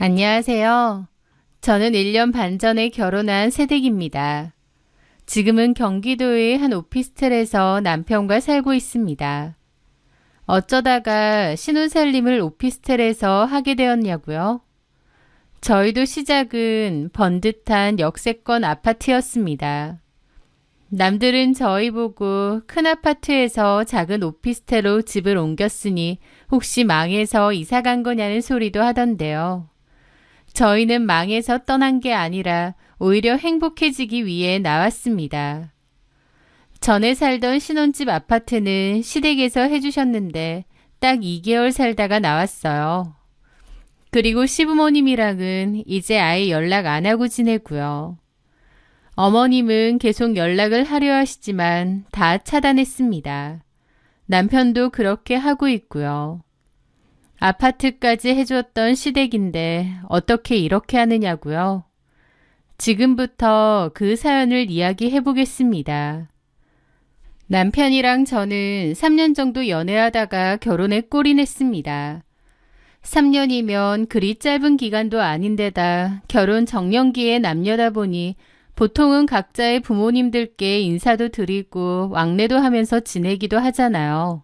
안녕하세요. 저는 1년 반 전에 결혼한 새댁입니다. 지금은 경기도의 한 오피스텔에서 남편과 살고 있습니다. 어쩌다가 신혼살림을 오피스텔에서 하게 되었냐고요? 저희도 시작은 번듯한 역세권 아파트였습니다. 남들은 저희 보고 큰 아파트에서 작은 오피스텔로 집을 옮겼으니 혹시 망해서 이사 간 거냐는 소리도 하던데요. 저희는 망해서 떠난 게 아니라 오히려 행복해지기 위해 나왔습니다. 전에 살던 신혼집 아파트는 시댁에서 해주셨는데 딱 2개월 살다가 나왔어요. 그리고 시부모님이랑은 이제 아예 연락 안 하고 지내고요. 어머님은 계속 연락을 하려 하시지만 다 차단했습니다. 남편도 그렇게 하고 있고요. 아파트까지 해줬던 시댁인데 어떻게 이렇게 하느냐고요? 지금부터 그 사연을 이야기해 보겠습니다. 남편이랑 저는 3년 정도 연애하다가 결혼에 꼴이 냈습니다. 3년이면 그리 짧은 기간도 아닌데다 결혼 정년기에 남녀다 보니 보통은 각자의 부모님들께 인사도 드리고 왕래도 하면서 지내기도 하잖아요.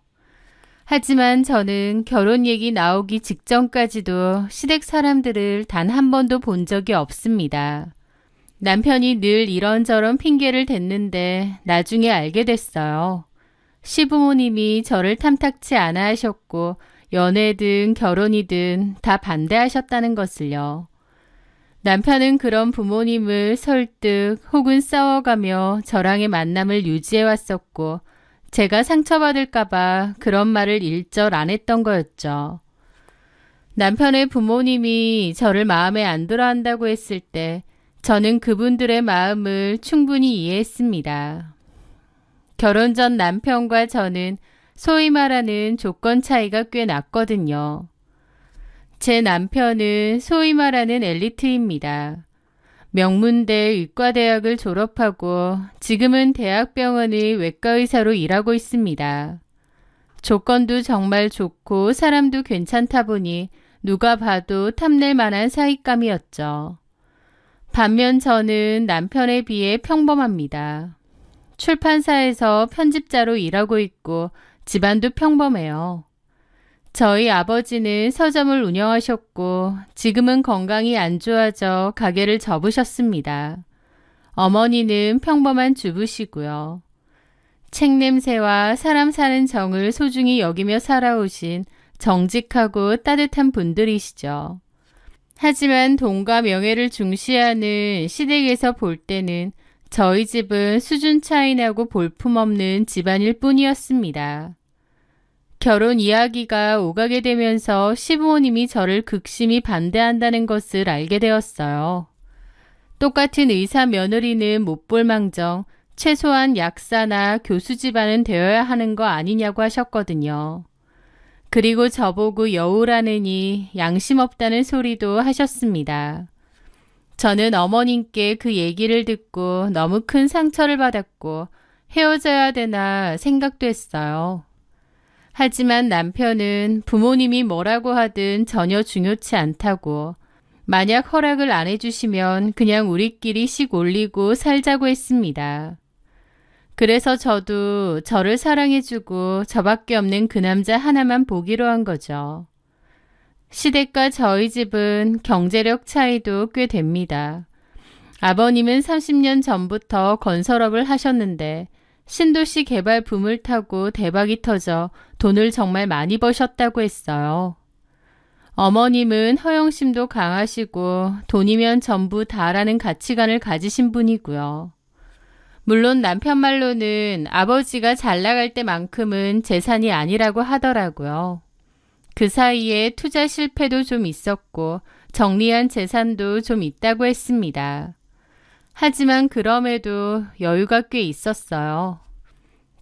하지만 저는 결혼 얘기 나오기 직전까지도 시댁 사람들을 단 한 번도 본 적이 없습니다. 남편이 늘 이런저런 핑계를 댔는데 나중에 알게 됐어요. 시부모님이 저를 탐탁치 않아 하셨고 연애든 결혼이든 다 반대하셨다는 것을요. 남편은 그런 부모님을 설득 혹은 싸워가며 저랑의 만남을 유지해왔었고 제가 상처받을까봐 그런 말을 일절 안 했던 거였죠. 남편의 부모님이 저를 마음에 안 들어 한다고 했을 때 저는 그분들의 마음을 충분히 이해했습니다. 결혼 전 남편과 저는 소위 말하는 조건 차이가 꽤 났거든요. 제 남편은 소위 말하는 엘리트입니다. 명문대 의과대학을 졸업하고 지금은 대학병원의 외과의사로 일하고 있습니다. 조건도 정말 좋고 사람도 괜찮다 보니 누가 봐도 탐낼 만한 사윗감이었죠. 반면 저는 남편에 비해 평범합니다. 출판사에서 편집자로 일하고 있고 집안도 평범해요. 저희 아버지는 서점을 운영하셨고 지금은 건강이 안 좋아져 가게를 접으셨습니다. 어머니는 평범한 주부시고요. 책 냄새와 사람 사는 정을 소중히 여기며 살아오신 정직하고 따뜻한 분들이시죠. 하지만 돈과 명예를 중시하는 시댁에서 볼 때는 저희 집은 수준 차이 나고 볼품없는 집안일 뿐이었습니다. 결혼 이야기가 오가게 되면서 시부모님이 저를 극심히 반대한다는 것을 알게 되었어요. 똑같은 의사 며느리는 못 볼 망정 최소한 약사나 교수 집안은 되어야 하는 거 아니냐고 하셨거든요. 그리고 저보고 여우라느니 양심 없다는 소리도 하셨습니다. 저는 어머님께 그 얘기를 듣고 너무 큰 상처를 받았고 헤어져야 되나 생각도 했어요. 하지만 남편은 부모님이 뭐라고 하든 전혀 중요치 않다고 만약 허락을 안 해주시면 그냥 우리끼리 씩 올리고 살자고 했습니다. 그래서 저도 저를 사랑해주고 저밖에 없는 그 남자 하나만 보기로 한 거죠. 시댁과 저희 집은 경제력 차이도 꽤 됩니다. 아버님은 30년 전부터 건설업을 하셨는데 신도시 개발 붐을 타고 대박이 터져 돈을 정말 많이 버셨다고 했어요. 어머님은 허영심도 강하시고 돈이면 전부 다라는 가치관을 가지신 분이고요. 물론 남편 말로는 아버지가 잘 나갈 때만큼은 재산이 아니라고 하더라고요. 그 사이에 투자 실패도 좀 있었고 정리한 재산도 좀 있다고 했습니다. 하지만 그럼에도 여유가 꽤 있었어요.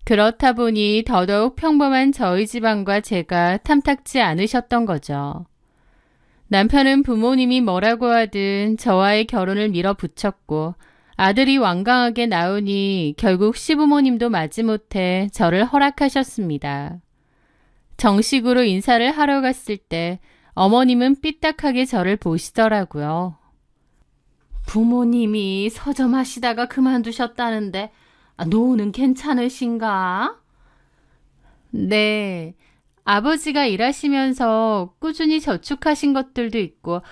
그렇다 보니 더더욱 평범한 저희 집안과 제가 탐탁지 않으셨던 거죠. 남편은 부모님이 뭐라고 하든 저와의 결혼을 밀어붙였고 아들이 완강하게 나오니 결국 시부모님도 마지못해 저를 허락하셨습니다. 정식으로 인사를 하러 갔을 때 어머님은 삐딱하게 저를 보시더라고요. 부모님이 서점하시다가 그만두셨다는데 노후는 괜찮으신가? 네, 아버지가 일하시면서 꾸준히 저축하신 것들도 있고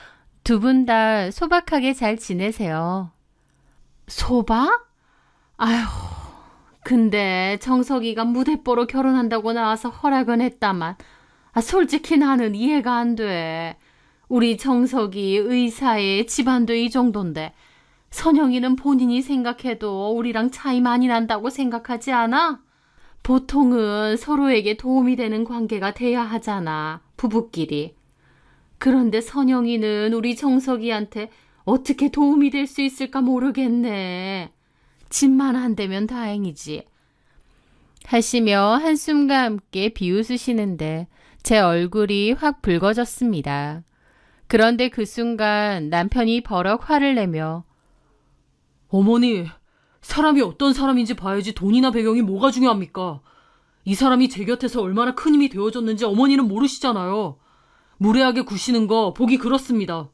두 분 다 소박하게 잘 지내세요. 소박? 아휴, 근데 정석이가 무대뽀로 결혼한다고 나와서 허락은 했다만 솔직히 나는 이해가 안 돼. 우리 정석이 의사에 집안도 이 정도인데 선영이는 본인이 생각해도 우리랑 차이 많이 난다고 생각하지 않아? 보통은 서로에게 도움이 되는 관계가 돼야 하잖아, 부부끼리. 그런데 선영이는 우리 정석이한테 어떻게 도움이 될 수 있을까 모르겠네. 집만 안 되면 다행이지. 하시며 한숨과 함께 비웃으시는데 제 얼굴이 확 붉어졌습니다. 그런데 그 순간 남편이 버럭 화를 내며 어머니, 사람이 어떤 사람인지 봐야지 돈이나 배경이 뭐가 중요합니까? 이 사람이 제 곁에서 얼마나 큰 힘이 되어줬는지 어머니는 모르시잖아요. 무례하게 구시는 거 보기 그렇습니다.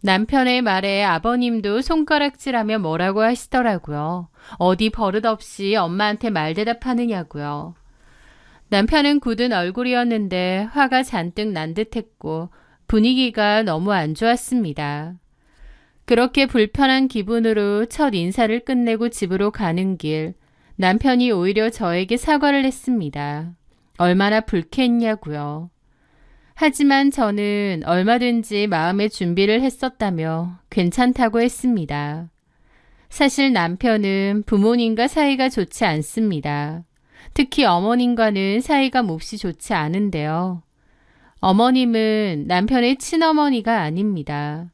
남편의 말에 아버님도 손가락질하며 뭐라고 하시더라고요. 어디 버릇없이 엄마한테 말대답하느냐고요. 남편은 굳은 얼굴이었는데 화가 잔뜩 난 듯했고 분위기가 너무 안 좋았습니다. 그렇게 불편한 기분으로 첫 인사를 끝내고 집으로 가는 길, 남편이 오히려 저에게 사과를 했습니다. 얼마나 불쾌했냐고요. 하지만 저는 얼마든지 마음의 준비를 했었다며 괜찮다고 했습니다. 사실 남편은 부모님과 사이가 좋지 않습니다. 특히 어머님과는 사이가 몹시 좋지 않은데요. 어머님은 남편의 친어머니가 아닙니다.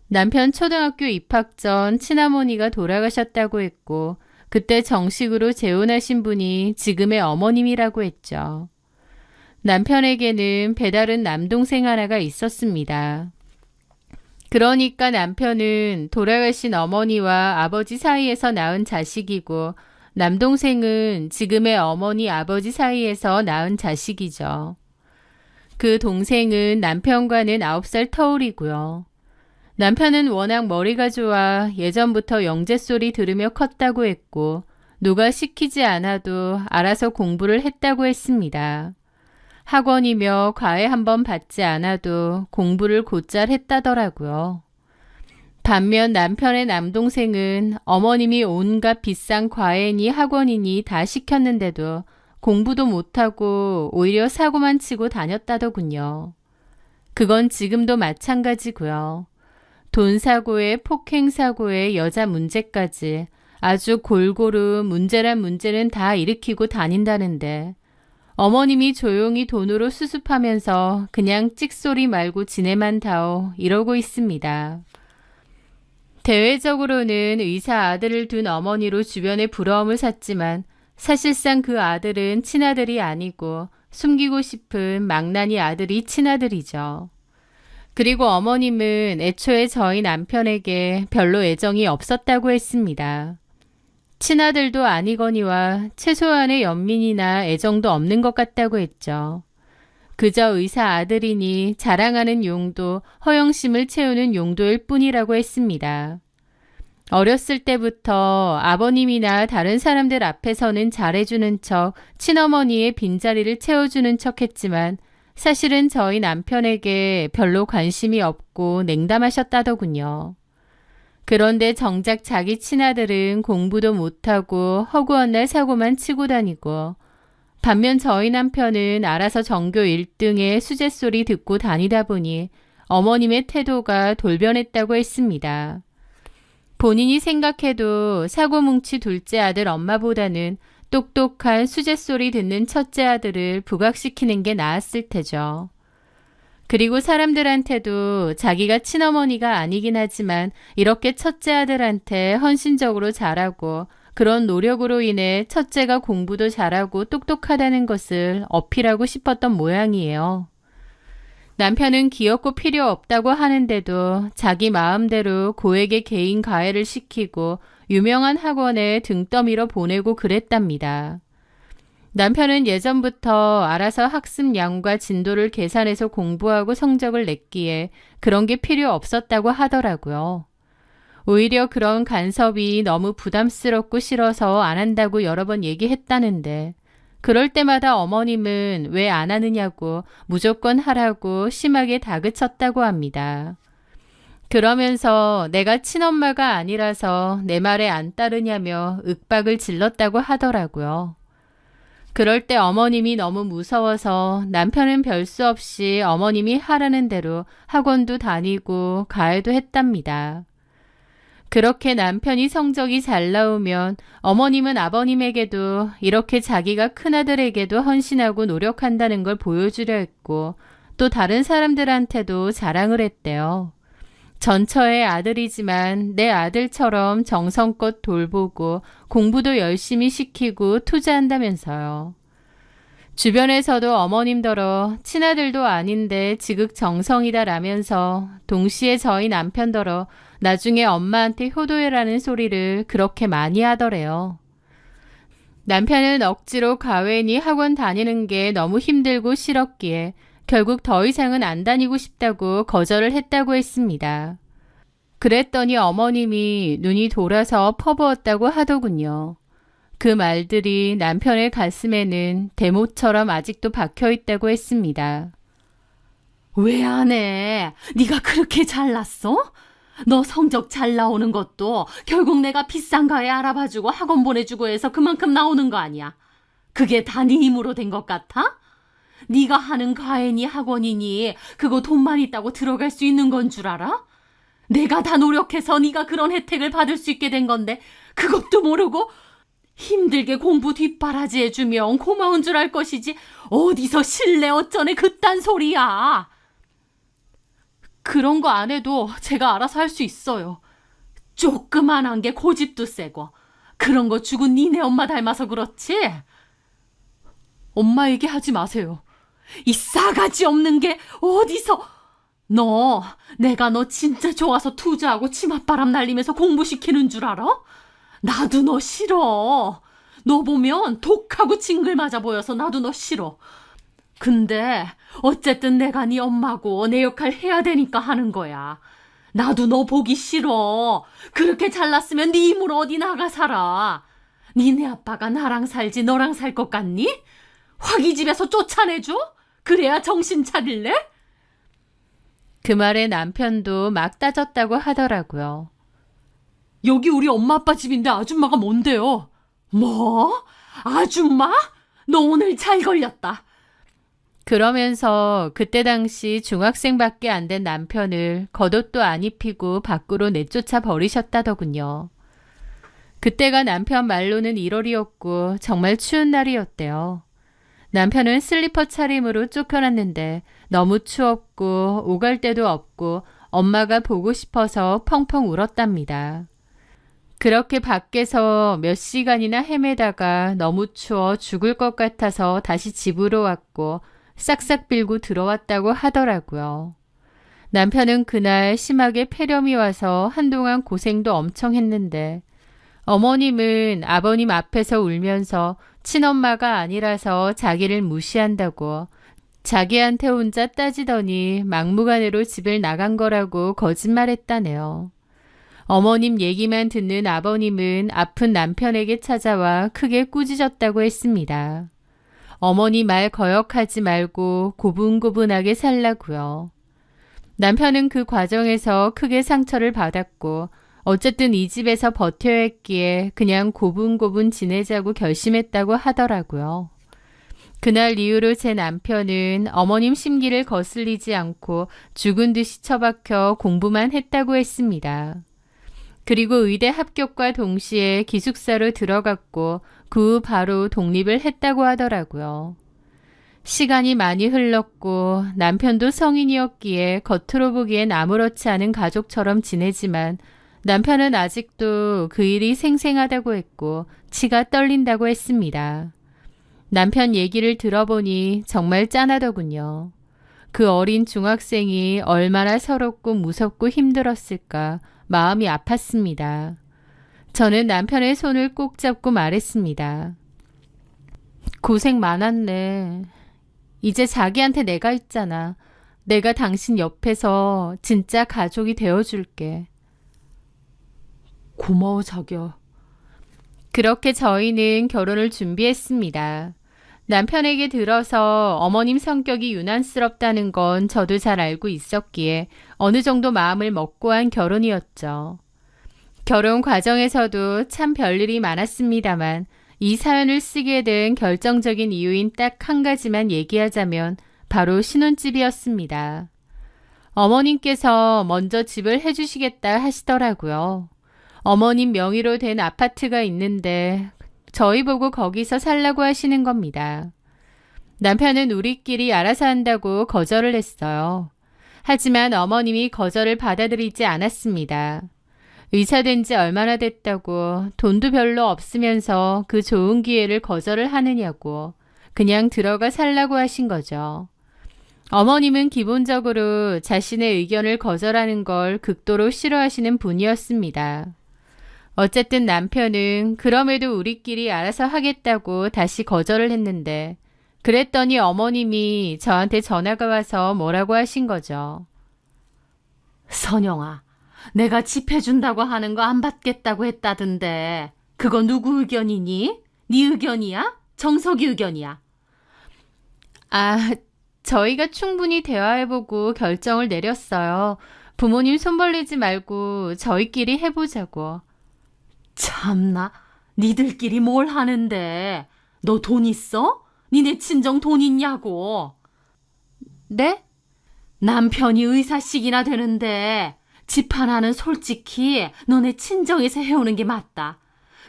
남편 초등학교 입학 전 친어머니가 돌아가셨다고 했고 그때 정식으로 재혼하신 분이 지금의 어머님이라고 했죠. 남편에게는 배다른 남동생 하나가 있었습니다. 그러니까 남편은 돌아가신 어머니와 아버지 사이에서 낳은 자식이고 남동생은 지금의 어머니 아버지 사이에서 낳은 자식이죠. 그 동생은 남편과는 9살 터울이고요. 남편은 워낙 머리가 좋아 예전부터 영재 소리 들으며 컸다고 했고 누가 시키지 않아도 알아서 공부를 했다고 했습니다. 학원이며 과외 한번 받지 않아도 공부를 곧잘 했다더라고요. 반면 남편의 남동생은 어머님이 온갖 비싼 과외니 학원이니 다 시켰는데도 공부도 못하고 오히려 사고만 치고 다녔다더군요. 그건 지금도 마찬가지고요. 돈 사고에 폭행 사고에 여자 문제까지 아주 골고루 문제란 문제는 다 일으키고 다닌다는데 어머님이 조용히 돈으로 수습하면서 그냥 찍소리 말고 지내만 다오 이러고 있습니다. 대외적으로는 의사 아들을 둔 어머니로 주변에 부러움을 샀지만 사실상 그 아들은 친아들이 아니고 숨기고 싶은 망나니 아들이 친아들이죠. 그리고 어머님은 애초에 저희 남편에게 별로 애정이 없었다고 했습니다. 친아들도 아니거니와 최소한의 연민이나 애정도 없는 것 같다고 했죠. 그저 의사 아들이니 자랑하는 용도, 허영심을 채우는 용도일 뿐이라고 했습니다. 어렸을 때부터 아버님이나 다른 사람들 앞에서는 잘해주는 척, 친어머니의 빈자리를 채워주는 척 했지만 사실은 저희 남편에게 별로 관심이 없고 냉담하셨다더군요. 그런데 정작 자기 친아들은 공부도 못하고 허구한 날 사고만 치고 다니고 반면 저희 남편은 알아서 전교 1등의 수제소리 듣고 다니다 보니 어머님의 태도가 돌변했다고 했습니다. 본인이 생각해도 사고뭉치 둘째 아들 엄마보다는 똑똑한 수제소리 듣는 첫째 아들을 부각시키는 게 나았을 테죠. 그리고 사람들한테도 자기가 친어머니가 아니긴 하지만 이렇게 첫째 아들한테 헌신적으로 잘하고 그런 노력으로 인해 첫째가 공부도 잘하고 똑똑하다는 것을 어필하고 싶었던 모양이에요. 남편은 귀엽고 필요 없다고 하는데도 자기 마음대로 고액의 개인 과외를 시키고 유명한 학원에 등떠밀어 보내고 그랬답니다. 남편은 예전부터 알아서 학습량과 진도를 계산해서 공부하고 성적을 냈기에 그런 게 필요 없었다고 하더라고요. 오히려 그런 간섭이 너무 부담스럽고 싫어서 안 한다고 여러 번 얘기했다는데 그럴 때마다 어머님은 왜 안 하느냐고 무조건 하라고 심하게 다그쳤다고 합니다. 그러면서 내가 친엄마가 아니라서 내 말에 안 따르냐며 윽박을 질렀다고 하더라고요. 그럴 때 어머님이 너무 무서워서 남편은 별 수 없이 어머님이 하라는 대로 학원도 다니고 가해도 했답니다. 그렇게 남편이 성적이 잘 나오면 어머님은 아버님에게도 이렇게 자기가 큰아들에게도 헌신하고 노력한다는 걸 보여주려 했고 또 다른 사람들한테도 자랑을 했대요. 전처의 아들이지만 내 아들처럼 정성껏 돌보고 공부도 열심히 시키고 투자한다면서요. 주변에서도 어머님더러 친아들도 아닌데 지극정성이다라면서 동시에 저희 남편더러 나중에 엄마한테 효도해라는 소리를 그렇게 많이 하더래요. 남편은 억지로 가외니 학원 다니는 게 너무 힘들고 싫었기에 결국 더 이상은 안 다니고 싶다고 거절을 했다고 했습니다. 그랬더니 어머님이 눈이 돌아서 퍼부었다고 하더군요. 그 말들이 남편의 가슴에는 대못처럼 아직도 박혀있다고 했습니다. 왜 안 해? 네가 그렇게 잘났어? 너 성적 잘 나오는 것도 결국 내가 비싼 과외 알아봐주고 학원 보내주고 해서 그만큼 나오는 거 아니야? 그게 다 네 힘으로 된 것 같아? 네가 하는 과외니 학원이니 그거 돈만 있다고 들어갈 수 있는 건 줄 알아? 내가 다 노력해서 네가 그런 혜택을 받을 수 있게 된 건데 그것도 모르고 힘들게 공부 뒷바라지 해주면 고마운 줄 알 것이지 어디서 실내 어쩌네 그딴 소리야. 그런 거 안 해도 제가 알아서 할 수 있어요. 조그만한 게 고집도 세고 그런 거 죽은 니네 엄마 닮아서 그렇지? 엄마 얘기하지 마세요. 이 싸가지 없는 게 어디서... 내가 너 진짜 좋아서 투자하고 치맛바람 날리면서 공부시키는 줄 알아? 나도 너 싫어. 너 보면 독하고 징글 맞아 보여서 나도 너 싫어. 근데 어쨌든 내가 네 엄마고 내 역할 해야 되니까 하는 거야. 나도 너 보기 싫어. 그렇게 잘났으면 네 힘으로 어디 나가 살아. 니네 아빠가 나랑 살지 너랑 살 것 같니? 화기 집에서 쫓아내줘? 그래야 정신 차릴래? 그 말에 남편도 막 따졌다고 하더라고요. 여기 우리 엄마 아빠 집인데 아줌마가 뭔데요? 뭐? 아줌마? 너 오늘 잘 걸렸다. 그러면서 그때 당시 중학생밖에 안 된 남편을 겉옷도 안 입히고 밖으로 내쫓아 버리셨다더군요. 그때가 남편 말로는 1월이었고 정말 추운 날이었대요. 남편은 슬리퍼 차림으로 쫓겨났는데 너무 추웠고 오갈 데도 없고 엄마가 보고 싶어서 펑펑 울었답니다. 그렇게 밖에서 몇 시간이나 헤매다가 너무 추워 죽을 것 같아서 다시 집으로 왔고 싹싹 빌고 들어왔다고 하더라고요. 남편은 그날 심하게 폐렴이 와서 한동안 고생도 엄청 했는데 어머님은 아버님 앞에서 울면서 친엄마가 아니라서 자기를 무시한다고 자기한테 혼자 따지더니 막무가내로 집을 나간 거라고 거짓말했다네요. 어머님 얘기만 듣는 아버님은 아픈 남편에게 찾아와 크게 꾸짖었다고 했습니다. 어머니 말 거역하지 말고 고분고분하게 살라고요. 남편은 그 과정에서 크게 상처를 받았고 어쨌든 이 집에서 버텨야 했기에 그냥 고분고분 지내자고 결심했다고 하더라고요. 그날 이후로 제 남편은 어머님 심기를 거슬리지 않고 죽은 듯이 처박혀 공부만 했다고 했습니다. 그리고 의대 합격과 동시에 기숙사로 들어갔고 그 후 바로 독립을 했다고 하더라고요. 시간이 많이 흘렀고 남편도 성인이었기에 겉으로 보기엔 아무렇지 않은 가족처럼 지내지만 남편은 아직도 그 일이 생생하다고 했고 치가 떨린다고 했습니다. 남편 얘기를 들어보니 정말 짠하더군요. 그 어린 중학생이 얼마나 서럽고 무섭고 힘들었을까 마음이 아팠습니다. 저는 남편의 손을 꼭 잡고 말했습니다. 고생 많았네. 이제 자기한테 내가 있잖아. 내가 당신 옆에서 진짜 가족이 되어줄게. 고마워, 자기야. 그렇게 저희는 결혼을 준비했습니다. 남편에게 들어서 어머님 성격이 유난스럽다는 건 저도 잘 알고 있었기에 어느 정도 마음을 먹고 한 결혼이었죠. 결혼 과정에서도 참 별일이 많았습니다만 이 사연을 쓰게 된 결정적인 이유인 딱 한 가지만 얘기하자면 바로 신혼집이었습니다. 어머님께서 먼저 집을 해주시겠다 하시더라고요. 어머님 명의로 된 아파트가 있는데 저희 보고 거기서 살라고 하시는 겁니다. 남편은 우리끼리 알아서 한다고 거절을 했어요. 하지만 어머님이 거절을 받아들이지 않았습니다. 의사된 지 얼마나 됐다고 돈도 별로 없으면서 그 좋은 기회를 거절을 하느냐고 그냥 들어가 살라고 하신 거죠. 어머님은 기본적으로 자신의 의견을 거절하는 걸 극도로 싫어하시는 분이었습니다. 어쨌든 남편은 그럼에도 우리끼리 알아서 하겠다고 다시 거절을 했는데 그랬더니 어머님이 저한테 전화가 와서 뭐라고 하신 거죠. 선영아, 내가 집 해준다고 하는 거 안 받겠다고 했다던데 그거 누구 의견이니? 네 의견이야? 정석이 의견이야? 아, 저희가 충분히 대화해보고 결정을 내렸어요. 부모님 손 벌리지 말고 저희끼리 해보자고. 참나, 니들끼리 뭘 하는데? 너 돈 있어? 니네 친정 돈 있냐고? 네? 남편이 의사씩이나 되는데 집 하나는 솔직히 너네 친정에서 해오는 게 맞다.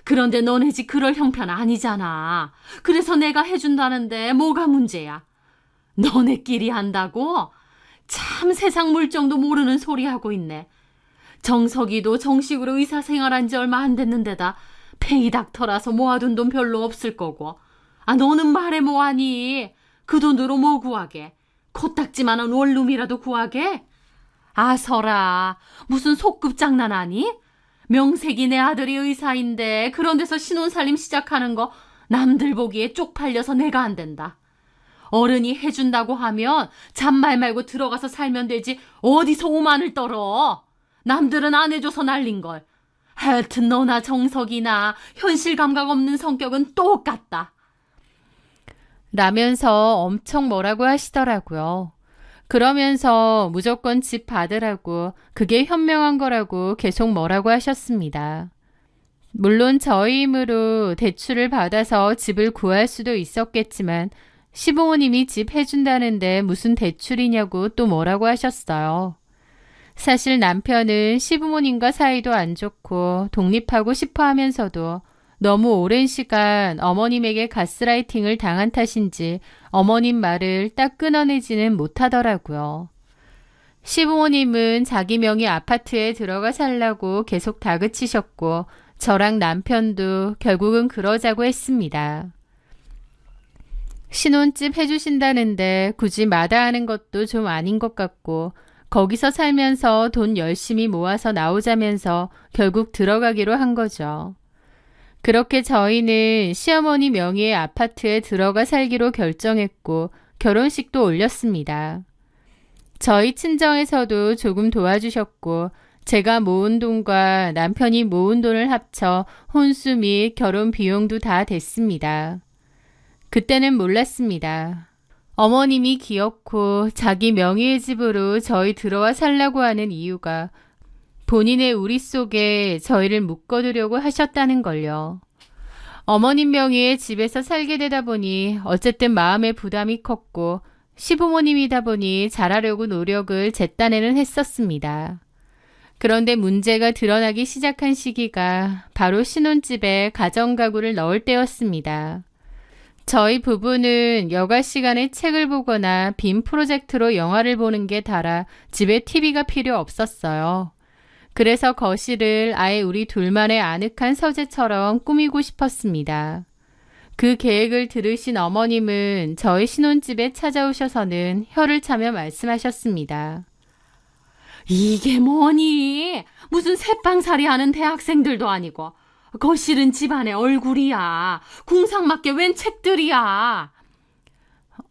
그런데 너네 집 그럴 형편 아니잖아. 그래서 내가 해준다는데 뭐가 문제야? 너네끼리 한다고? 참 세상 물정도 모르는 소리 하고 있네. 정석이도 정식으로 의사 생활한 지 얼마 안 됐는데다 페이닥터라서 모아둔 돈 별로 없을 거고. 아, 너는 말해 뭐하니? 그 돈으로 뭐 구하게? 코딱지만한 원룸이라도 구하게? 아서라, 무슨 속급 장난하니? 명색이 내 아들이 의사인데 그런 데서 신혼살림 시작하는 거 남들 보기에 쪽팔려서 내가 안 된다. 어른이 해준다고 하면 잔말 말고 들어가서 살면 되지 어디서 오만을 떨어. 남들은 안 해줘서 날린걸. 하여튼 너나 정석이나 현실 감각 없는 성격은 똑같다. 라면서 엄청 뭐라고 하시더라고요. 그러면서 무조건 집 받으라고 그게 현명한 거라고 계속 뭐라고 하셨습니다. 물론 저희 힘으로 대출을 받아서 집을 구할 수도 있었겠지만 시부모님이 집 해준다는데 무슨 대출이냐고 또 뭐라고 하셨어요. 사실 남편은 시부모님과 사이도 안 좋고 독립하고 싶어 하면서도 너무 오랜 시간 어머님에게 가스라이팅을 당한 탓인지 어머님 말을 딱 끊어내지는 못하더라고요. 시부모님은 자기 명의 아파트에 들어가 살라고 계속 다그치셨고 저랑 남편도 결국은 그러자고 했습니다. 신혼집 해주신다는데 굳이 마다하는 것도 좀 아닌 것 같고 거기서 살면서 돈 열심히 모아서 나오자면서 결국 들어가기로 한 거죠. 그렇게 저희는 시어머니 명의의 아파트에 들어가 살기로 결정했고 결혼식도 올렸습니다. 저희 친정에서도 조금 도와주셨고 제가 모은 돈과 남편이 모은 돈을 합쳐 혼수 및 결혼 비용도 다 됐습니다. 그때는 몰랐습니다. 어머님이 기어코 자기 명의의 집으로 저희 들어와 살라고 하는 이유가 본인의 우리 속에 저희를 묶어두려고 하셨다는 걸요. 어머님 명의의 집에서 살게 되다 보니 어쨌든 마음의 부담이 컸고 시부모님이다 보니 잘하려고 노력을 제 딴에는 했었습니다. 그런데 문제가 드러나기 시작한 시기가 바로 신혼집에 가정가구를 넣을 때였습니다. 저희 부부는 여가 시간에 책을 보거나 빔 프로젝트로 영화를 보는 게 달아 집에 TV가 필요 없었어요. 그래서 거실을 아예 우리 둘만의 아늑한 서재처럼 꾸미고 싶었습니다. 그 계획을 들으신 어머님은 저희 신혼집에 찾아오셔서는 혀를 차며 말씀하셨습니다. 이게 뭐니? 무슨 새빵살이 하는 대학생들도 아니고 거실은 집안의 얼굴이야. 궁상맞게 웬 책들이야.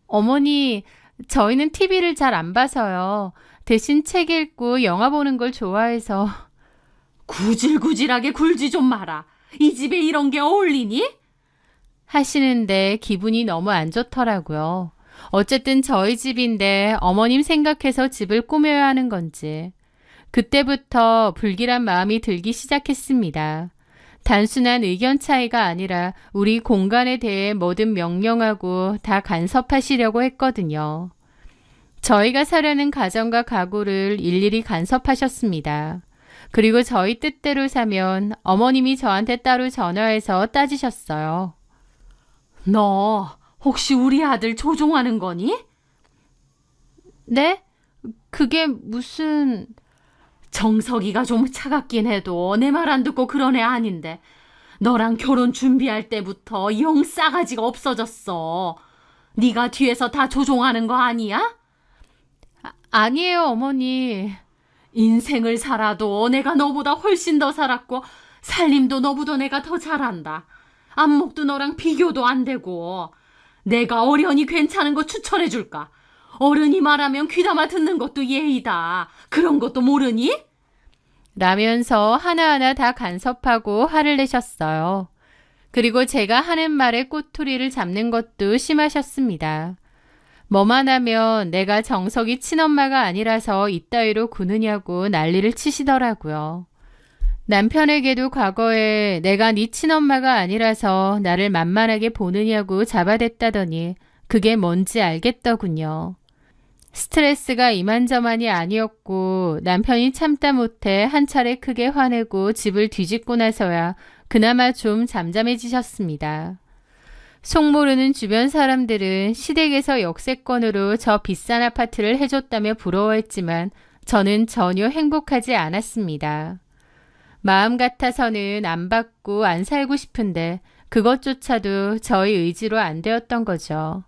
어머니, 저희는 TV를 잘 안 봐서요. 대신 책 읽고 영화 보는 걸 좋아해서. 구질구질하게 굴지 좀 마라. 이 집에 이런 게 어울리니? 하시는데 기분이 너무 안 좋더라고요. 어쨌든 저희 집인데 어머님 생각해서 집을 꾸며야 하는 건지. 그때부터 불길한 마음이 들기 시작했습니다. 단순한 의견 차이가 아니라 우리 공간에 대해 뭐든 명령하고 다 간섭하시려고 했거든요. 저희가 사려는 가정과 가구를 일일이 간섭하셨습니다. 그리고 저희 뜻대로 사면 어머님이 저한테 따로 전화해서 따지셨어요. 너 혹시 우리 아들 조종하는 거니? 네? 그게 무슨... 정석이가 좀 차갑긴 해도 내 말 안 듣고 그런 애 아닌데 너랑 결혼 준비할 때부터 영 싸가지가 없어졌어. 네가 뒤에서 다 조종하는 거 아니야? 아니에요, 어머니. 인생을 살아도 내가 너보다 훨씬 더 살았고 살림도 너보다 내가 더 잘한다. 안목도 너랑 비교도 안 되고 내가 어련히 괜찮은 거 추천해 줄까? 어른이 말하면 귀담아 듣는 것도 예의다. 그런 것도 모르니? 라면서 하나하나 다 간섭하고 화를 내셨어요. 그리고 제가 하는 말에 꼬투리를 잡는 것도 심하셨습니다. 뭐만 하면 내가 정석이 친엄마가 아니라서 이따위로 구느냐고 난리를 치시더라고요. 남편에게도 과거에 내가 네 친엄마가 아니라서 나를 만만하게 보느냐고 잡아댔다더니 그게 뭔지 알겠더군요. 스트레스가 이만저만이 아니었고 남편이 참다 못해 한 차례 크게 화내고 집을 뒤집고 나서야 그나마 좀 잠잠해지셨습니다. 속 모르는 주변 사람들은 시댁에서 역세권으로 저 비싼 아파트를 해줬다며 부러워했지만 저는 전혀 행복하지 않았습니다. 마음 같아서는 안 받고 안 살고 싶은데 그것조차도 저희 의지로 안 되었던 거죠.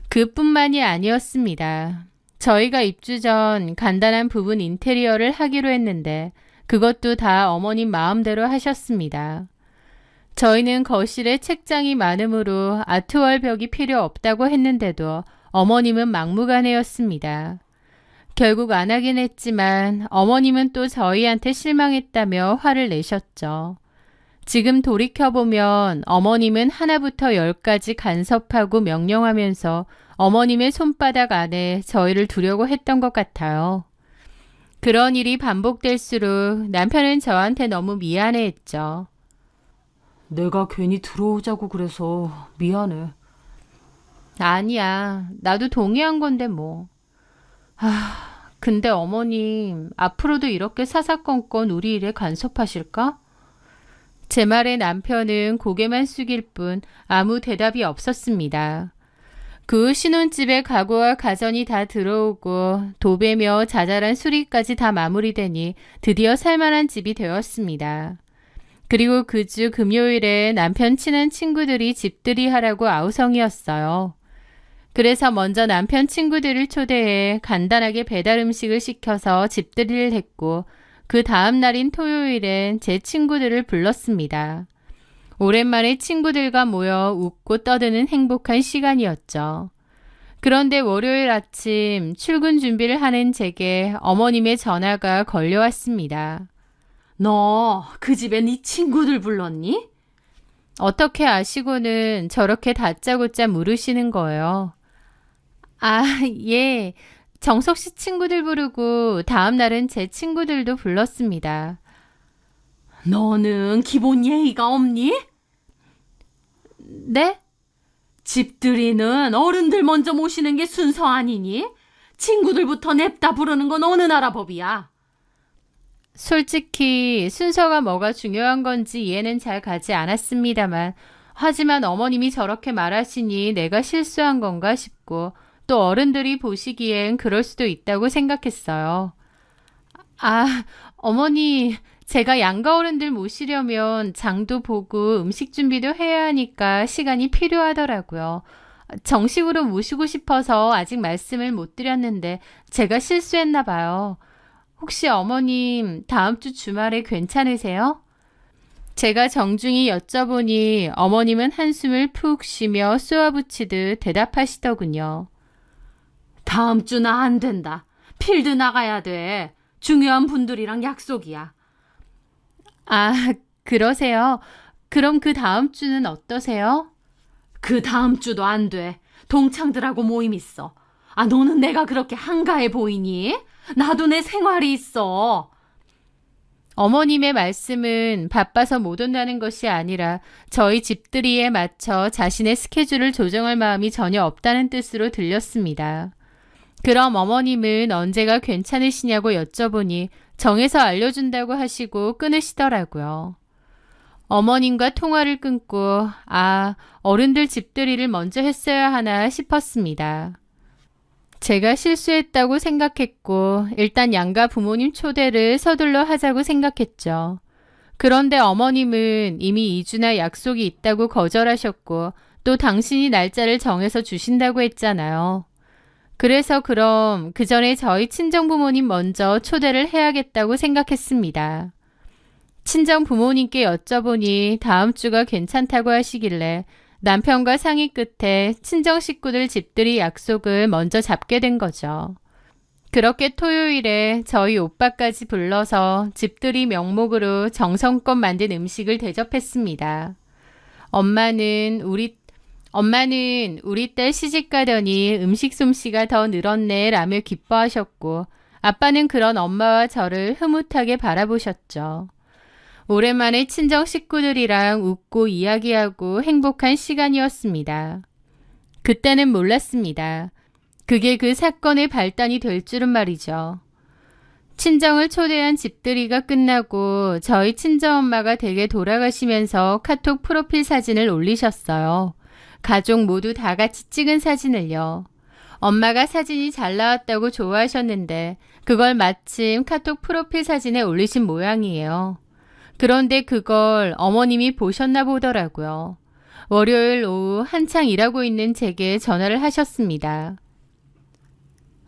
그뿐만이 아니었습니다. 저희가 입주 전 간단한 부분 인테리어를 하기로 했는데 그것도 다 어머님 마음대로 하셨습니다. 저희는 거실에 책장이 많으므로 아트월 벽이 필요 없다고 했는데도 어머님은 막무가내였습니다. 결국 안 하긴 했지만 어머님은 또 저희한테 실망했다며 화를 내셨죠. 지금 돌이켜보면 어머님은 하나부터 열까지 간섭하고 명령하면서 어머님의 손바닥 안에 저희를 두려고 했던 것 같아요. 그런 일이 반복될수록 남편은 저한테 너무 미안해했죠. 내가 괜히 들어오자고 그래서 미안해. 아니야, 나도 동의한 건데 뭐. 근데 어머님, 앞으로도 이렇게 사사건건 우리 일에 간섭하실까? 제 말에 남편은 고개만 숙일 뿐 아무 대답이 없었습니다. 그 후 신혼집에 가구와 가전이 다 들어오고 도배며 자잘한 수리까지 다 마무리되니 드디어 살만한 집이 되었습니다. 그리고 그 주 금요일에 남편 친한 친구들이 집들이 하라고 아우성이었어요. 그래서 먼저 남편 친구들을 초대해 간단하게 배달 음식을 시켜서 집들이를 했고 그 다음 날인 토요일엔 제 친구들을 불렀습니다. 오랜만에 친구들과 모여 웃고 떠드는 행복한 시간이었죠. 그런데 월요일 아침 출근 준비를 하는 제게 어머님의 전화가 걸려왔습니다. 너 그 집에 네 친구들 불렀니? 어떻게 아시고는 저렇게 다짜고짜 물으시는 거예요. 아, 예. 정석 씨 친구들 부르고 다음 날은 제 친구들도 불렀습니다. 너는 기본 예의가 없니? 네? 집들이는 어른들 먼저 모시는 게 순서 아니니? 친구들부터 냅다 부르는 건 어느 나라 법이야? 솔직히 순서가 뭐가 중요한 건지 이해는 잘 가지 않았습니다만 하지만 어머님이 저렇게 말하시니 내가 실수한 건가 싶고 또 어른들이 보시기엔 그럴 수도 있다고 생각했어요. 아, 어머니, 제가 양가 어른들 모시려면 장도 보고 음식 준비도 해야 하니까 시간이 필요하더라고요. 정식으로 모시고 싶어서 아직 말씀을 못 드렸는데 제가 실수했나 봐요. 혹시 어머님 다음 주 주말에 괜찮으세요? 제가 정중히 여쭤보니 어머님은 한숨을 푹 쉬며 쏘아붙이듯 대답하시더군요. 다음 주는 안 된다. 필드 나가야 돼. 중요한 분들이랑 약속이야. 아, 그러세요? 그럼 그 다음 주는 어떠세요? 그 다음 주도 안 돼. 동창들하고 모임 있어. 아, 너는 내가 그렇게 한가해 보이니? 나도 내 생활이 있어. 어머님의 말씀은 바빠서 못 온다는 것이 아니라 저희 집들이에 맞춰 자신의 스케줄을 조정할 마음이 전혀 없다는 뜻으로 들렸습니다. 그럼 어머님은 언제가 괜찮으시냐고 여쭤보니 정해서 알려준다고 하시고 끊으시더라고요. 어머님과 통화를 끊고 어른들 집들이를 먼저 했어야 하나 싶었습니다. 제가 실수했다고 생각했고 일단 양가 부모님 초대를 서둘러 하자고 생각했죠. 그런데 어머님은 이미 2주나 약속이 있다고 거절하셨고 또 당신이 날짜를 정해서 주신다고 했잖아요. 그래서 그럼 그 전에 저희 친정부모님 먼저 초대를 해야겠다고 생각했습니다. 친정 부모님께 여쭤보니 다음 주가 괜찮다고 하시길래 남편과 상의 끝에 친정 식구들 집들이 약속을 먼저 잡게 된 거죠. 그렇게 토요일에 저희 오빠까지 불러서 집들이 명목으로 정성껏 만든 음식을 대접했습니다. 엄마는 우리 딸 시집 가더니 음식 솜씨가 더 늘었네 라며 기뻐하셨고 아빠는 그런 엄마와 저를 흐뭇하게 바라보셨죠. 오랜만에 친정 식구들이랑 웃고 이야기하고 행복한 시간이었습니다. 그때는 몰랐습니다. 그게 그 사건의 발단이 될 줄은 말이죠. 친정을 초대한 집들이가 끝나고 저희 친정엄마가 댁에 돌아가시면서 카톡 프로필 사진을 올리셨어요. 가족 모두 다 같이 찍은 사진을요. 엄마가 사진이 잘 나왔다고 좋아하셨는데 그걸 마침 카톡 프로필 사진에 올리신 모양이에요. 그런데 그걸 어머님이 보셨나 보더라고요. 월요일 오후 한창 일하고 있는 제게 전화를 하셨습니다.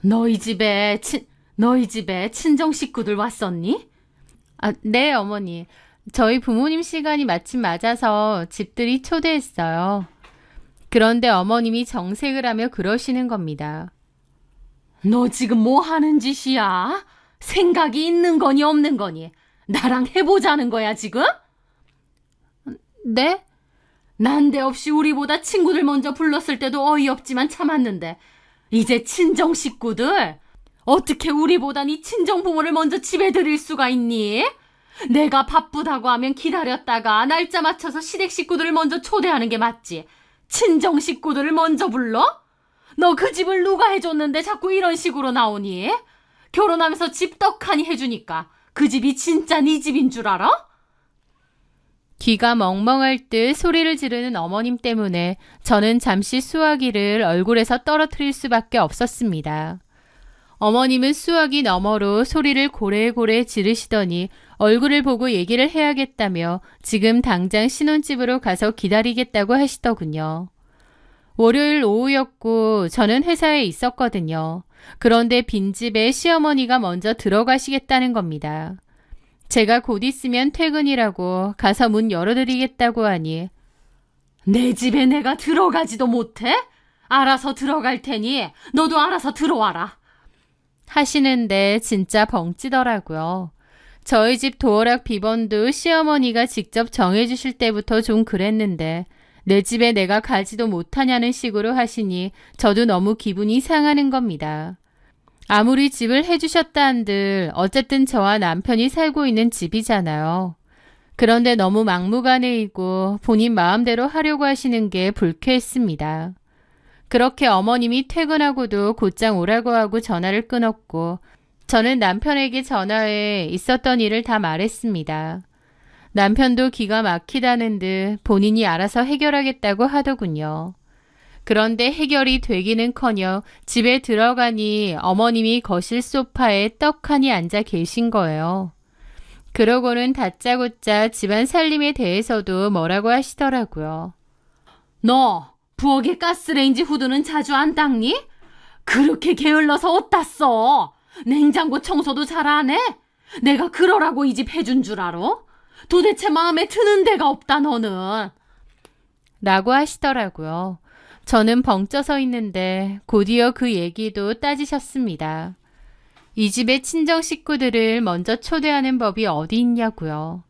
너희 집에 친정 식구들 왔었니? 네, 어머니. 저희 부모님 시간이 마침 맞아서 집들이 초대했어요. 그런데 어머님이 정색을 하며 그러시는 겁니다. 너 지금 뭐 하는 짓이야? 생각이 있는 거니 없는 거니? 나랑 해보자는 거야 지금? 네? 난데없이 우리보다 친구들 먼저 불렀을 때도 어이없지만 참았는데 이제 친정 식구들? 어떻게 우리보다 네 친정 부모를 먼저 집에 들일 수가 있니? 내가 바쁘다고 하면 기다렸다가 날짜 맞춰서 시댁 식구들을 먼저 초대하는 게 맞지. 친정 식구들을 먼저 불러? 너 그 집을 누가 해줬는데 자꾸 이런 식으로 나오니? 결혼하면서 집 떡하니 해주니까 그 집이 진짜 네 집인 줄 알아? 귀가 멍멍할 듯 소리를 지르는 어머님 때문에 저는 잠시 수화기를 얼굴에서 떨어뜨릴 수밖에 없었습니다. 어머님은 수화기 너머로 소리를 고래고래 지르시더니 얼굴을 보고 얘기를 해야겠다며 지금 당장 신혼집으로 가서 기다리겠다고 하시더군요. 월요일 오후였고 저는 회사에 있었거든요. 그런데 빈집에 시어머니가 먼저 들어가시겠다는 겁니다. 제가 곧 있으면 퇴근이라고 가서 문 열어드리겠다고 하니 내 집에 내가 들어가지도 못해? 알아서 들어갈 테니 너도 알아서 들어와라. 하시는데 진짜 벙찌더라고요. 저희 집 도어락 비번도 시어머니가 직접 정해주실 때부터 좀 그랬는데 내 집에 내가 가지도 못하냐는 식으로 하시니 저도 너무 기분이 상하는 겁니다. 아무리 집을 해주셨다 한들 어쨌든 저와 남편이 살고 있는 집이잖아요. 그런데 너무 막무가내이고 본인 마음대로 하려고 하시는 게 불쾌했습니다. 그렇게 어머님이 퇴근하고도 곧장 오라고 하고 전화를 끊었고 저는 남편에게 전화해 있었던 일을 다 말했습니다. 남편도 기가 막히다는 듯 본인이 알아서 해결하겠다고 하더군요. 그런데 해결이 되기는커녕 집에 들어가니 어머님이 거실 소파에 떡하니 앉아 계신 거예요. 그러고는 다짜고짜 집안 살림에 대해서도 뭐라고 하시더라고요. 너 부엌에 가스레인지 후드는 자주 안 닦니? 그렇게 게을러서 어디다 써? 냉장고 청소도 잘 안 해? 내가 그러라고 이 집 해준 줄 알아? 도대체 마음에 드는 데가 없다, 너는. 라고 하시더라고요. 저는 벙 쪄서 있는데 곧이어 그 얘기도 따지셨습니다. 이 집의 친정 식구들을 먼저 초대하는 법이 어디 있냐고요.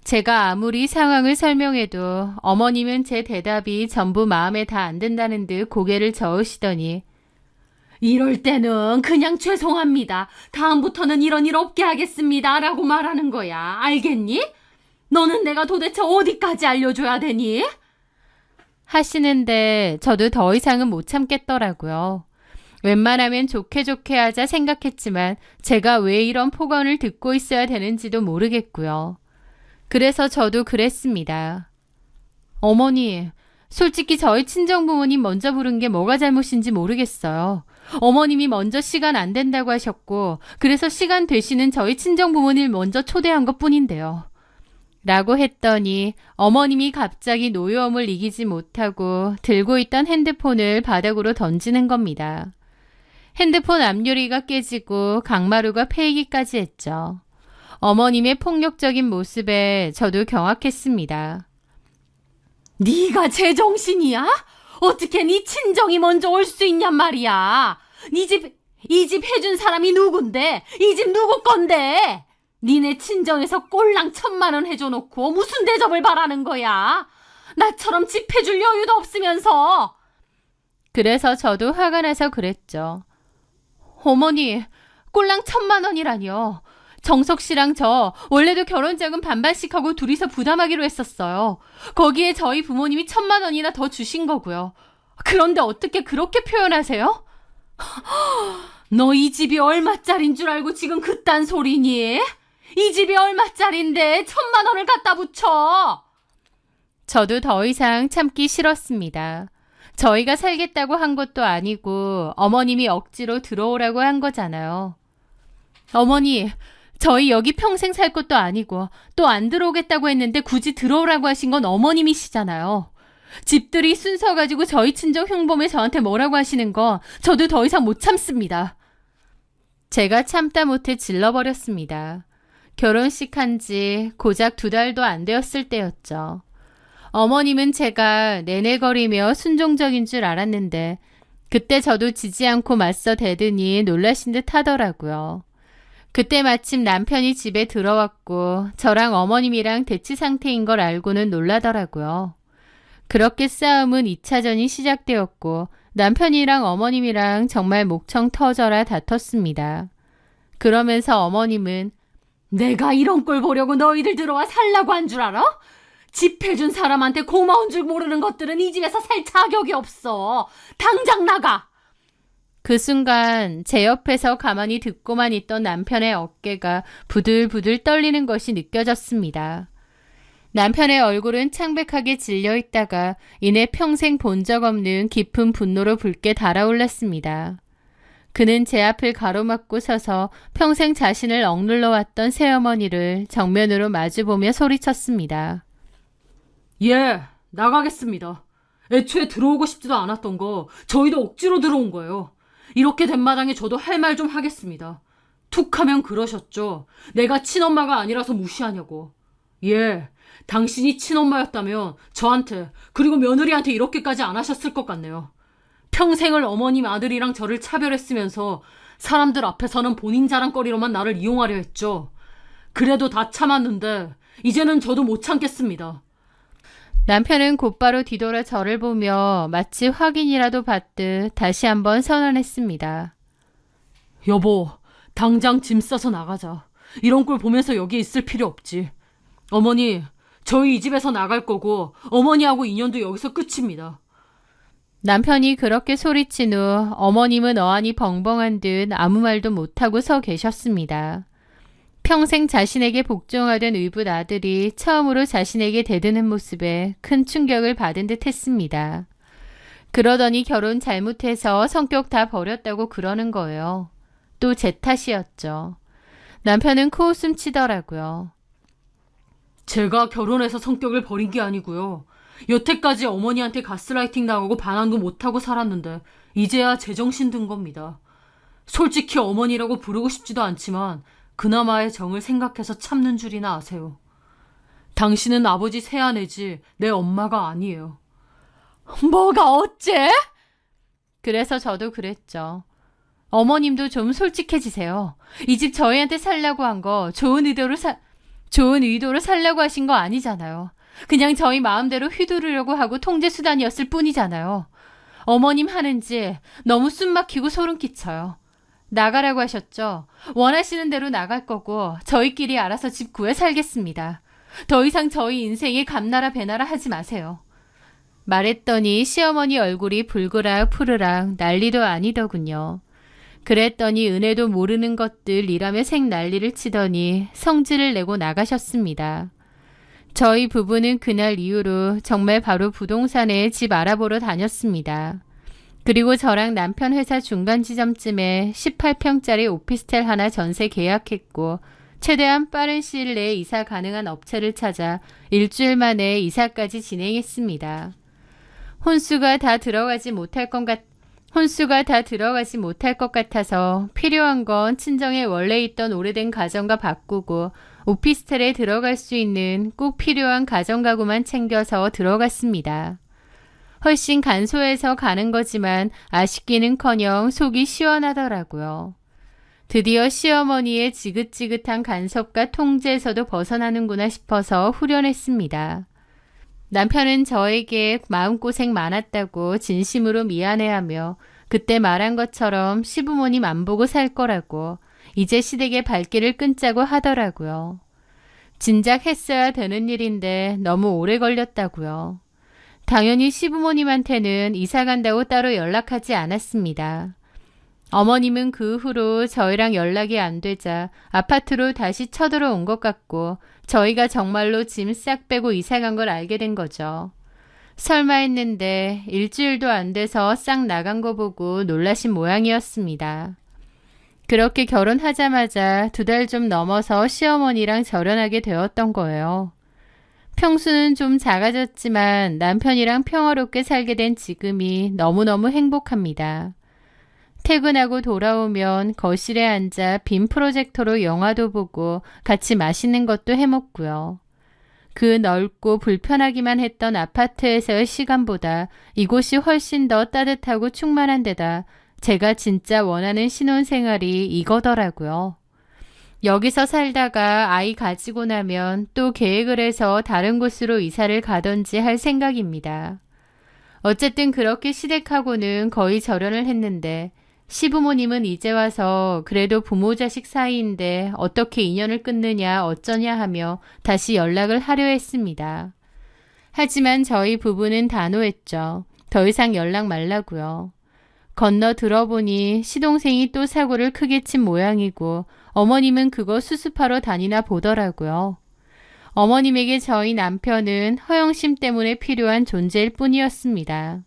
제가 아무리 상황을 설명해도 어머님은 제 대답이 전부 마음에 다 안 든다는 듯 고개를 저으시더니 이럴 때는 그냥 죄송합니다. 다음부터는 이런 일 없게 하겠습니다. 라고 말하는 거야. 알겠니? 너는 내가 도대체 어디까지 알려줘야 되니? 하시는데 저도 더 이상은 못 참겠더라고요. 웬만하면 좋게 좋게 하자 생각했지만 제가 왜 이런 폭언을 듣고 있어야 되는지도 모르겠고요. 그래서 저도 그랬습니다. 어머니, 솔직히 저희 친정부모님 먼저 부른 게 뭐가 잘못인지 모르겠어요. 어머님이 먼저 시간 안 된다고 하셨고 그래서 시간 되시는 저희 친정부모님 먼저 초대한 것뿐인데요. 라고 했더니 어머님이 갑자기 노여움을 이기지 못하고 들고 있던 핸드폰을 바닥으로 던지는 겁니다. 핸드폰 앞유리가 깨지고 강마루가 패이기까지 했죠. 어머님의 폭력적인 모습에 저도 경악했습니다. 네가 제정신이야? 어떻게 네 친정이 먼저 올 수 있냔 말이야. 이 집 해준 사람이 누군데? 이 집 누구 건데? 니네 친정에서 꼴랑 1,000만 원 해줘놓고 무슨 대접을 바라는 거야? 나처럼 집 해줄 여유도 없으면서. 그래서 저도 화가 나서 그랬죠. 어머니, 꼴랑 1,000만 원이라니요. 정석 씨랑 저 원래도 결혼자금 반반씩 하고 둘이서 부담하기로 했었어요. 거기에 저희 부모님이 1,000만 원이나 더 주신 거고요. 그런데 어떻게 그렇게 표현하세요? 너 이 집이 얼마짜린 줄 알고 지금 그딴 소리니? 이 집이 얼마짜린데 1,000만 원을 갖다 붙여? 저도 더 이상 참기 싫었습니다. 저희가 살겠다고 한 것도 아니고 어머님이 억지로 들어오라고 한 거잖아요. 어머니, 저희 여기 평생 살 것도 아니고 또 안 들어오겠다고 했는데 굳이 들어오라고 하신 건 어머님이시잖아요. 집들이 순서 가지고 저희 친정 흉범에 저한테 뭐라고 하시는 거 저도 더 이상 못 참습니다. 제가 참다 못해 질러버렸습니다. 결혼식 한 지 고작 2달도 안 되었을 때였죠. 어머님은 제가 내내거리며 순종적인 줄 알았는데 그때 저도 지지 않고 맞서 대더니 놀라신 듯 하더라고요. 그때 마침 남편이 집에 들어왔고 저랑 어머님이랑 대치 상태인 걸 알고는 놀라더라고요. 그렇게 싸움은 2차전이 시작되었고 남편이랑 어머님이랑 정말 목청 터져라 다퉜습니다. 그러면서 어머님은 내가 이런 꼴 보려고 너희들 들어와 살라고 한 줄 알아? 집 해준 사람한테 고마운 줄 모르는 것들은 이 집에서 살 자격이 없어. 당장 나가! 그 순간 제 옆에서 가만히 듣고만 있던 남편의 어깨가 부들부들 떨리는 것이 느껴졌습니다. 남편의 얼굴은 창백하게 질려 있다가 이내 평생 본 적 없는 깊은 분노로 붉게 달아올랐습니다. 그는 제 앞을 가로막고 서서 평생 자신을 억눌러 왔던 새어머니를 정면으로 마주보며 소리쳤습니다. 예, 나가겠습니다. 애초에 들어오고 싶지도 않았던 거 저희도 억지로 들어온 거예요. 이렇게 된 마당에 저도 할 말 좀 하겠습니다. 툭하면 그러셨죠. 내가 친엄마가 아니라서 무시하냐고. 예, 당신이 친엄마였다면 저한테 그리고 며느리한테 이렇게까지 안 하셨을 것 같네요. 평생을 어머님 아들이랑 저를 차별했으면서 사람들 앞에서는 본인 자랑거리로만 나를 이용하려 했죠. 그래도 다 참았는데 이제는 저도 못 참겠습니다. 남편은 곧바로 뒤돌아 저를 보며 마치 확인이라도 받듯 다시 한번 선언했습니다. 여보, 당장 짐 싸서 나가자. 이런 꼴 보면서 여기 있을 필요 없지. 어머니, 저희 이 집에서 나갈 거고 어머니하고 인연도 여기서 끝입니다. 남편이 그렇게 소리친 후 어머님은 어안이 벙벙한 듯 아무 말도 못하고 서 계셨습니다. 평생 자신에게 복종하던 의붓 아들이 처음으로 자신에게 대드는 모습에 큰 충격을 받은 듯 했습니다. 그러더니 결혼 잘못해서 성격 다 버렸다고 그러는 거예요. 또 제 탓이었죠. 남편은 코웃음 치더라고요. 제가 결혼해서 성격을 버린 게 아니고요. 여태까지 어머니한테 가스라이팅 당하고 반항도 못하고 살았는데 이제야 제정신 든 겁니다. 솔직히 어머니라고 부르고 싶지도 않지만 그나마의 정을 생각해서 참는 줄이나 아세요. 당신은 아버지 새아내지 내 엄마가 아니에요. 뭐가 어째? 그래서 저도 그랬죠. 어머님도 좀 솔직해지세요. 이 집 저희한테 살라고 한 거 좋은 의도로 살라고 하신 거 아니잖아요. 그냥 저희 마음대로 휘두르려고 하고 통제 수단이었을 뿐이잖아요. 어머님 하는지 너무 숨 막히고 소름 끼쳐요. 나가라고 하셨죠? 원하시는 대로 나갈 거고 저희끼리 알아서 집 구해 살겠습니다. 더 이상 저희 인생에 감나라 배나라 하지 마세요. 말했더니 시어머니 얼굴이 붉으락 푸르락 난리도 아니더군요. 그랬더니 은혜도 모르는 것들 이라며 생난리를 치더니 성질을 내고 나가셨습니다. 저희 부부는 그날 이후로 정말 바로 부동산에 집 알아보러 다녔습니다. 그리고 저랑 남편 회사 중간 지점쯤에 18평짜리 오피스텔 하나 전세 계약했고 최대한 빠른 시일 내에 이사 가능한 업체를 찾아 일주일 만에 이사까지 진행했습니다. 혼수가 다 들어가지 못할 것 같아서 필요한 건 친정에 원래 있던 오래된 가정과 바꾸고 오피스텔에 들어갈 수 있는 꼭 필요한 가정가구만 챙겨서 들어갔습니다. 훨씬 간소해서 가는 거지만 아쉽기는커녕 속이 시원하더라고요. 드디어 시어머니의 지긋지긋한 간섭과 통제에서도 벗어나는구나 싶어서 후련했습니다. 남편은 저에게 마음고생 많았다고 진심으로 미안해하며 그때 말한 것처럼 시부모님 안 보고 살 거라고 이제 시댁의 발길을 끊자고 하더라고요. 진작 했어야 되는 일인데 너무 오래 걸렸다고요. 당연히 시부모님한테는 이사 간다고 따로 연락하지 않았습니다. 어머님은 그 후로 저희랑 연락이 안 되자 아파트로 다시 쳐들어온 것 같고 저희가 정말로 짐 싹 빼고 이사 간 걸 알게 된 거죠. 설마 했는데 일주일도 안 돼서 싹 나간 거 보고 놀라신 모양이었습니다. 그렇게 결혼하자마자 2달 좀 넘어서 시어머니랑 절연하게 되었던 거예요. 평수는 좀 작아졌지만 남편이랑 평화롭게 살게 된 지금이 너무너무 행복합니다. 퇴근하고 돌아오면 거실에 앉아 빔 프로젝터로 영화도 보고 같이 맛있는 것도 해먹고요. 그 넓고 불편하기만 했던 아파트에서의 시간보다 이곳이 훨씬 더 따뜻하고 충만한 데다 제가 진짜 원하는 신혼생활이 이거더라고요. 여기서 살다가 아이 가지고 나면 또 계획을 해서 다른 곳으로 이사를 가던지 할 생각입니다. 어쨌든 그렇게 시댁하고는 거의 절연을 했는데 시부모님은 이제 와서 그래도 부모 자식 사이인데 어떻게 인연을 끊느냐 어쩌냐 하며 다시 연락을 하려 했습니다. 하지만 저희 부부는 단호했죠. 더 이상 연락 말라고요. 건너 들어보니 시동생이 또 사고를 크게 친 모양이고 어머님은 그거 수습하러 다니나 보더라고요. 어머님에게 저희 남편은 허영심 때문에 필요한 존재일 뿐이었습니다.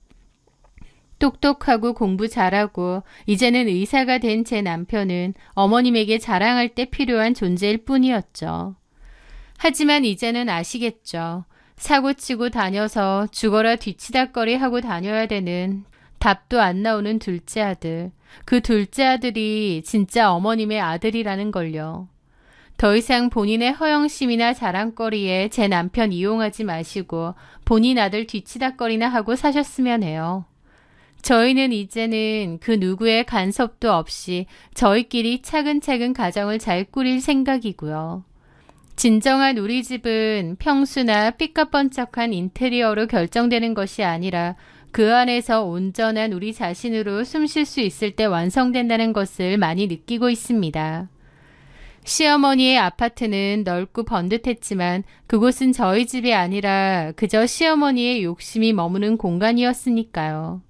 똑똑하고 공부 잘하고 이제는 의사가 된 제 남편은 어머님에게 자랑할 때 필요한 존재일 뿐이었죠. 하지만 이제는 아시겠죠. 사고치고 다녀서 죽어라 뒤치다거리 하고 다녀야 되는 답도 안 나오는 둘째 아들. 그 둘째 아들이 진짜 어머님의 아들이라는 걸요. 더 이상 본인의 허영심이나 자랑거리에 제 남편 이용하지 마시고 본인 아들 뒤치다거리나 하고 사셨으면 해요. 저희는 이제는 그 누구의 간섭도 없이 저희끼리 차근차근 가정을 잘 꾸릴 생각이고요. 진정한 우리 집은 평수나 삐까뻔쩍한 인테리어로 결정되는 것이 아니라 그 안에서 온전한 우리 자신으로 숨 쉴 수 있을 때 완성된다는 것을 많이 느끼고 있습니다. 시어머니의 아파트는 넓고 번듯했지만 그곳은 저희 집이 아니라 그저 시어머니의 욕심이 머무는 공간이었으니까요.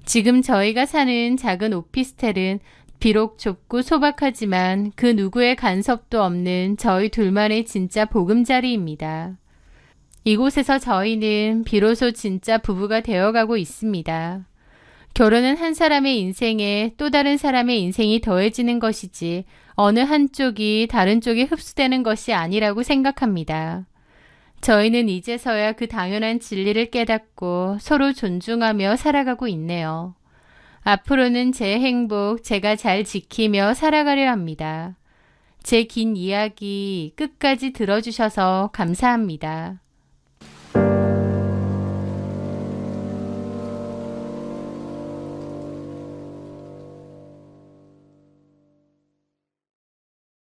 지금 저희가 사는 작은 오피스텔은 비록 좁고 소박하지만 그 누구의 간섭도 없는 저희 둘만의 진짜 보금자리입니다. 이곳에서 저희는 비로소 진짜 부부가 되어가고 있습니다. 결혼은 한 사람의 인생에 또 다른 사람의 인생이 더해지는 것이지 어느 한쪽이 다른 쪽에 흡수되는 것이 아니라고 생각합니다. 저희는 이제서야 그 당연한 진리를 깨닫고 서로 존중하며 살아가고 있네요. 앞으로는 제 행복 제가 잘 지키며 살아가려 합니다. 제 긴 이야기 끝까지 들어주셔서 감사합니다.